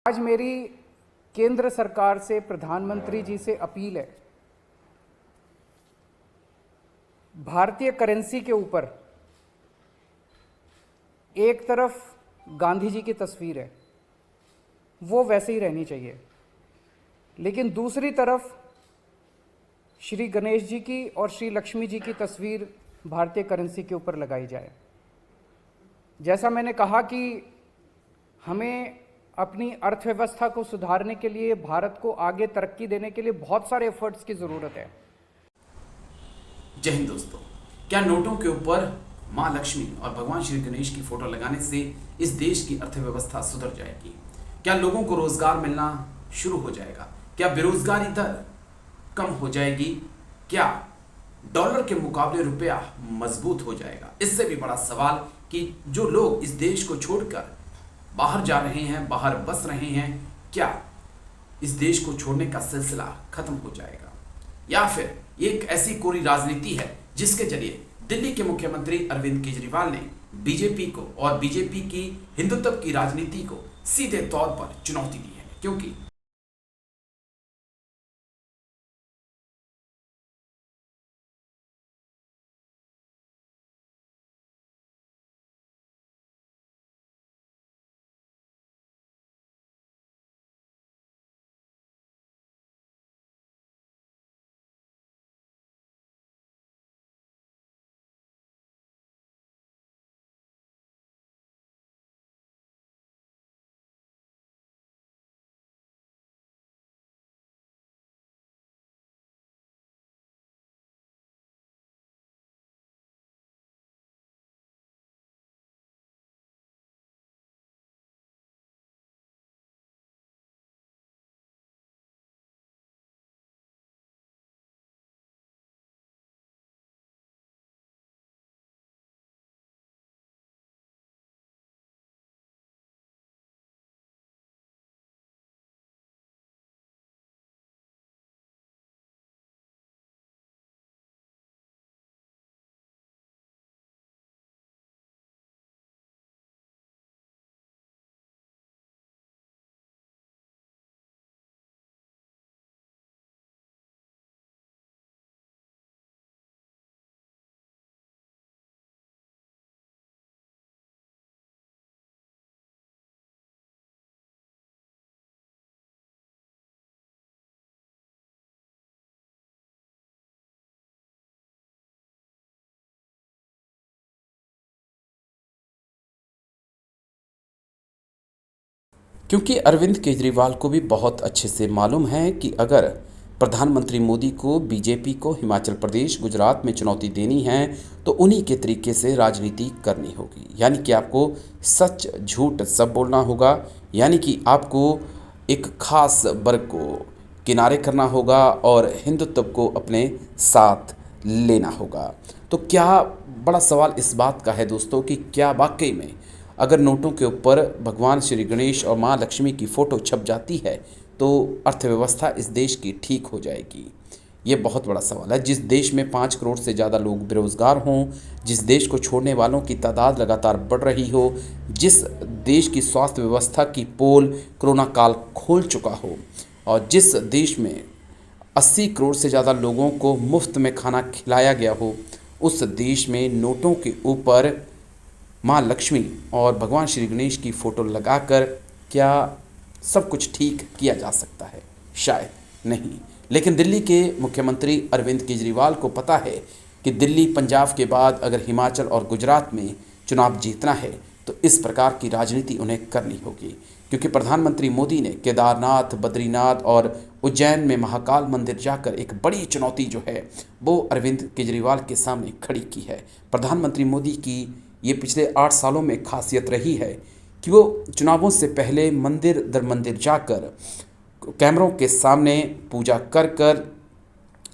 आज मेरी केंद्र सरकार से, प्रधानमंत्री जी से अपील है, भारतीय करेंसी के ऊपर एक तरफ गांधी जी की तस्वीर है, वो वैसे ही रहनी चाहिए, लेकिन दूसरी तरफ श्री गणेश जी की और श्री लक्ष्मी जी की तस्वीर भारतीय करेंसी के ऊपर लगाई जाए। जैसा मैंने कहा कि हमें अपनी अर्थव्यवस्था को सुधारने के लिए, भारत को आगे तरक्की देने के लिए बहुत सारे एफर्ट्स की ज़रूरत है। जय हिंद दोस्तों, क्या नोटों के ऊपर माँ लक्ष्मी और भगवान श्री गणेश की फोटो लगाने से इस देश की अर्थव्यवस्था सुधर जाएगी? क्या लोगों को रोजगार मिलना शुरू हो जाएगा? क्या बेरोजगारी दर कम हो जाएगी? क्या डॉलर के मुकाबले रुपया मजबूत हो जाएगा? इससे भी बड़ा सवाल कि जो लोग इस देश को छोड़कर बाहर जा रहे हैं, बाहर बस रहे हैं, क्या इस देश को छोड़ने का सिलसिला खत्म हो जाएगा, या फिर एक ऐसी कोरी राजनीति है जिसके जरिए दिल्ली के मुख्यमंत्री अरविंद केजरीवाल ने बीजेपी को और बीजेपी की हिंदुत्व की राजनीति को सीधे तौर पर चुनौती दी है? क्योंकि क्योंकि अरविंद केजरीवाल को भी बहुत अच्छे से मालूम है कि अगर प्रधानमंत्री मोदी को, बीजेपी को हिमाचल प्रदेश, गुजरात में चुनौती देनी है तो उन्हीं के तरीके से राजनीति करनी होगी। यानी कि आपको सच झूठ सब बोलना होगा, यानी कि आपको एक खास वर्ग को किनारे करना होगा और हिंदुत्व को अपने साथ लेना होगा। तो क्या बड़ा सवाल इस बात का है दोस्तों कि क्या वाकई में अगर नोटों के ऊपर भगवान श्री गणेश और माँ लक्ष्मी की फ़ोटो छप जाती है तो अर्थव्यवस्था इस देश की ठीक हो जाएगी? ये बहुत बड़ा सवाल है। जिस देश में 5 करोड़ से ज़्यादा लोग बेरोज़गार हों, जिस देश को छोड़ने वालों की तादाद लगातार बढ़ रही हो, जिस देश की स्वास्थ्य व्यवस्था की पोल कोरोना काल खोल चुका हो, और जिस देश में 80 करोड़ से ज़्यादा लोगों को मुफ्त में खाना खिलाया गया हो, उस देश में नोटों के ऊपर माँ लक्ष्मी और भगवान श्री गणेश की फ़ोटो लगाकर क्या सब कुछ ठीक किया जा सकता है? शायद नहीं। लेकिन दिल्ली के मुख्यमंत्री अरविंद केजरीवाल को पता है कि दिल्ली, पंजाब के बाद अगर हिमाचल और गुजरात में चुनाव जीतना है तो इस प्रकार की राजनीति उन्हें करनी होगी। क्योंकि प्रधानमंत्री मोदी ने केदारनाथ, बद्रीनाथ और उज्जैन में महाकाल मंदिर जाकर एक बड़ी चुनौती जो है वो अरविंद केजरीवाल के सामने खड़ी की है। प्रधानमंत्री मोदी की ये पिछले 8 सालों में खासियत रही है कि वो चुनावों से पहले मंदिर दर मंदिर जाकर कैमरों के सामने पूजा कर कर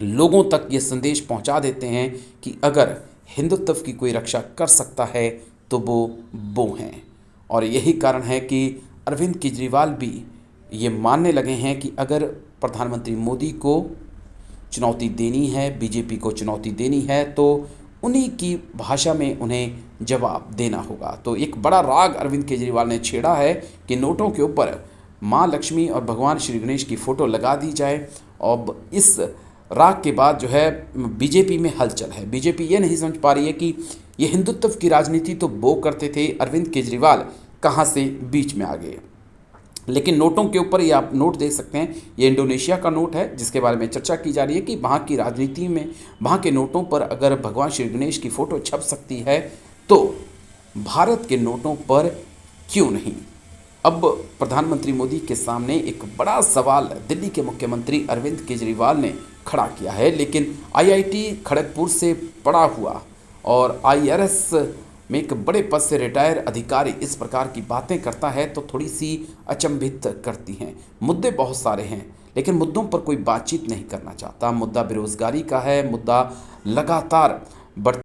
लोगों तक ये संदेश पहुंचा देते हैं कि अगर हिंदुत्व की कोई रक्षा कर सकता है तो वो हैं। और यही कारण है कि अरविंद केजरीवाल भी ये मानने लगे हैं कि अगर प्रधानमंत्री मोदी को चुनौती देनी है, बीजेपी को चुनौती देनी है, तो उन्हीं की भाषा में उन्हें जवाब देना होगा। तो एक बड़ा राग अरविंद केजरीवाल ने छेड़ा है कि नोटों के ऊपर माँ लक्ष्मी और भगवान श्री गणेश की फ़ोटो लगा दी जाए। और इस राग के बाद जो है बीजेपी में हलचल है। बीजेपी ये नहीं समझ पा रही है कि ये हिंदुत्व की राजनीति तो वो करते थे, अरविंद केजरीवाल कहाँ से बीच में आ गए। लेकिन नोटों के ऊपर ये आप नोट देख सकते हैं, ये इंडोनेशिया का नोट है जिसके बारे में चर्चा की जा रही है कि वहाँ की राजनीति में वहाँ के नोटों पर अगर भगवान श्री गणेश की फ़ोटो छप सकती है तो भारत के नोटों पर क्यों नहीं। अब प्रधानमंत्री मोदी के सामने एक बड़ा सवाल दिल्ली के मुख्यमंत्री अरविंद केजरीवाल ने खड़ा किया है। लेकिन आईआईटी खड़गपुर से पढ़ा हुआ और आईआरएस में एक बड़े पद से रिटायर अधिकारी इस प्रकार की बातें करता है तो थोड़ी सी अचंभित करती हैं। मुद्दे बहुत सारे हैं लेकिन मुद्दों पर कोई बातचीत नहीं करना चाहता। मुद्दा बेरोजगारी का है, मुद्दा लगातार बढ़